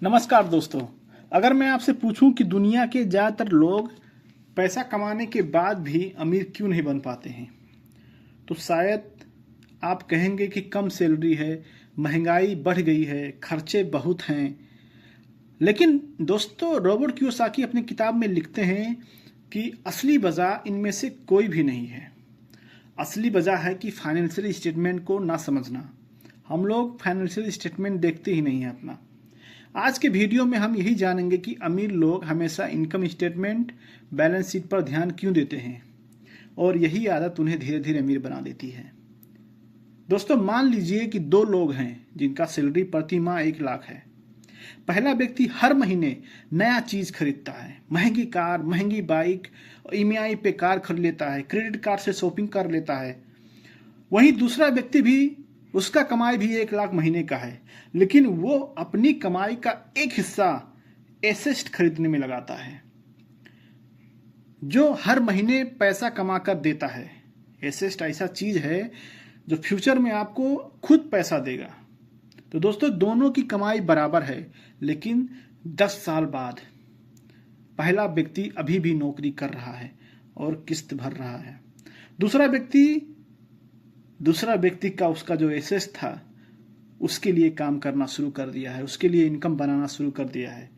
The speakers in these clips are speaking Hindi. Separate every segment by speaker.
Speaker 1: नमस्कार दोस्तों। अगर मैं आपसे पूछूं कि दुनिया के ज़्यादातर लोग पैसा कमाने के बाद भी अमीर क्यों नहीं बन पाते हैं, तो शायद आप कहेंगे कि कम सैलरी है, महंगाई बढ़ गई है, खर्चे बहुत हैं। लेकिन दोस्तों, रॉबर्ट कियोसाकी अपनी किताब में लिखते हैं कि असली वजह इनमें से कोई भी नहीं है। असली वजह है कि फाइनेंशियल स्टेटमेंट को ना समझना। हम लोग फाइनेंशियल स्टेटमेंट देखते ही नहीं हैं अपना। आज के वीडियो में हम यही जानेंगे कि अमीर लोग हमेशा इनकम स्टेटमेंट, बैलेंस शीट पर ध्यान क्यों देते हैं और यही आदत उन्हें धीरे धीरे अमीर बना देती है। दोस्तों, मान लीजिए कि दो लोग हैं जिनका सैलरी प्रति माह 1 लाख है। पहला व्यक्ति हर महीने नया चीज खरीदता है, महंगी कार, महंगी बाइक, ईएमआई पे कार खरीद लेता है, क्रेडिट कार्ड से शॉपिंग कर लेता है। वहीं दूसरा व्यक्ति भी, उसका कमाई भी 1 लाख महीने का है, लेकिन वो अपनी कमाई का एक हिस्सा एसेट खरीदने में लगाता है जो हर महीने पैसा कमा कर देता है। एसेट ऐसा चीज है जो फ्यूचर में आपको खुद पैसा देगा। तो दोस्तों, दोनों की कमाई बराबर है, लेकिन 10 साल बाद पहला व्यक्ति अभी भी नौकरी कर रहा है और किस्त भर रहा है। दूसरा व्यक्ति का उसका जो एसेट था उसके लिए काम करना शुरू कर दिया है, उसके लिए इनकम बनाना शुरू कर दिया है।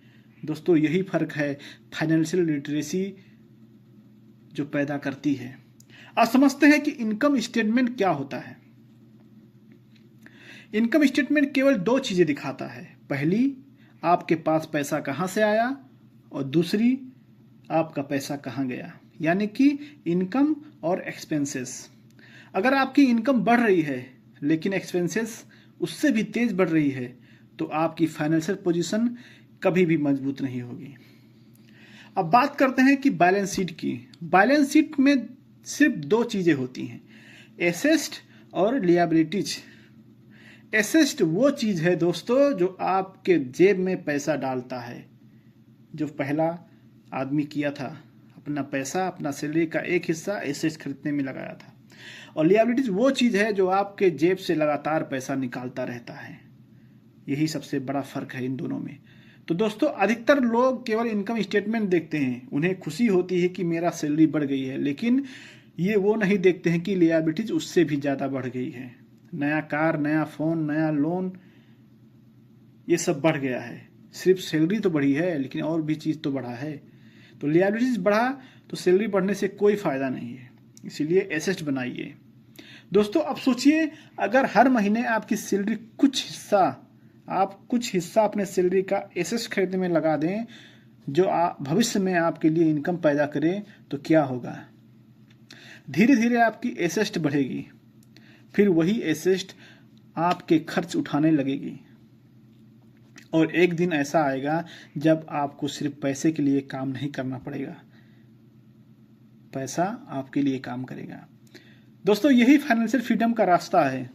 Speaker 1: दोस्तों, यही फर्क है फाइनेंशियल लिटरेसी जो पैदा करती है। अब समझते हैं कि इनकम स्टेटमेंट क्या होता है। इनकम स्टेटमेंट केवल 2 चीजें दिखाता है। पहली, आपके पास पैसा कहां से आया, और दूसरी, आपका पैसा कहां गया, यानी कि इनकम और एक्सपेंसेस। अगर आपकी इनकम बढ़ रही है लेकिन एक्सपेंसेस उससे भी तेज बढ़ रही है, तो आपकी फाइनेंशियल पोजीशन कभी भी मजबूत नहीं होगी। अब बात करते हैं कि बैलेंस शीट की। बैलेंस शीट में सिर्फ 2 चीजें होती हैं, एसेट और लिएबिलिटीज। एसेट वो चीज है दोस्तों जो आपके जेब में पैसा डालता है, जो पहला आदमी किया था, अपना पैसा, अपना सैलरी का एक हिस्सा एसेट खरीदने में लगाया था। और लिएबिलिटीज वो चीज है जो आपके जेब से लगातार पैसा निकालता रहता है। यही सबसे बड़ा फर्क है इन दोनों में। तो दोस्तों, अधिकतर लोग केवल इनकम स्टेटमेंट देखते हैं। उन्हें खुशी होती है कि मेरा सैलरी बढ़ गई है, लेकिन ये वो नहीं देखते हैं कि लिएबिलिटीज उससे भी ज्यादा बढ़ गई है। नया कार, नया फोन, नया लोन, ये सब बढ़ गया है। सिर्फ सैलरी तो बढ़ी है, लेकिन और भी चीज तो बढ़ा है। तो लिएबिलिटीज बढ़ा तो सैलरी बढ़ने से कोई फायदा नहीं है, इसीलिए एसेट बनाइए। दोस्तों, अब सोचिए, अगर हर महीने आपकी सैलरी कुछ हिस्सा अपने सैलरी का एसेट खरीदने में लगा दें जो भविष्य में आपके लिए इनकम पैदा करे, तो क्या होगा? धीरे धीरे आपकी एसेट बढ़ेगी, फिर वही एसेट आपके खर्च उठाने लगेगी, और एक दिन ऐसा आएगा जब आपको सिर्फ पैसे के लिए काम नहीं करना पड़ेगा, पैसा आपके लिए काम करेगा। दोस्तों, यही फाइनेंशियल फ्रीडम का रास्ता है।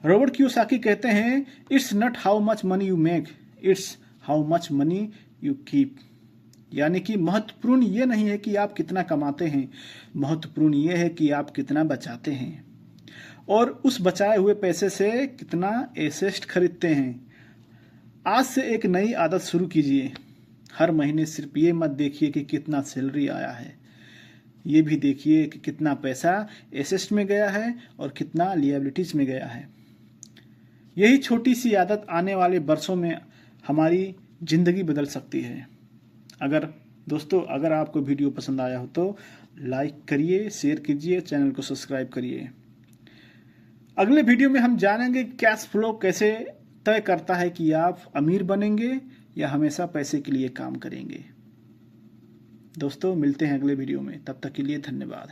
Speaker 1: रॉबर्ट कियोसाकी कहते हैं, it's not how much money you make, it's how much money you keep. यानी कि महत्वपूर्ण ये नहीं है कि आप कितना कमाते हैं, महत्वपूर्ण ये है कि आप कितना बचाते हैं और उस बचाए हुए पैसे से कितना एसेट खरीदते हैं। आज से एक नई आदत शुरू कीजिए। हर महीने सिर्फ ये मत देखिए कि कितना सैलरी आया है, ये भी देखिए कि कितना पैसा एसेट में गया है और कितना लिएबिलिटीज में गया है। यही छोटी सी आदत आने वाले वर्षों में हमारी जिंदगी बदल सकती है। अगर आपको वीडियो पसंद आया हो तो लाइक करिए, शेयर कीजिए, चैनल को सब्सक्राइब करिए। अगले वीडियो में हम जानेंगे कैश फ्लो कैसे तय करता है कि आप अमीर बनेंगे या हमेशा पैसे के लिए काम करेंगे। दोस्तों, मिलते हैं अगले वीडियो में, तब तक के लिए धन्यवाद।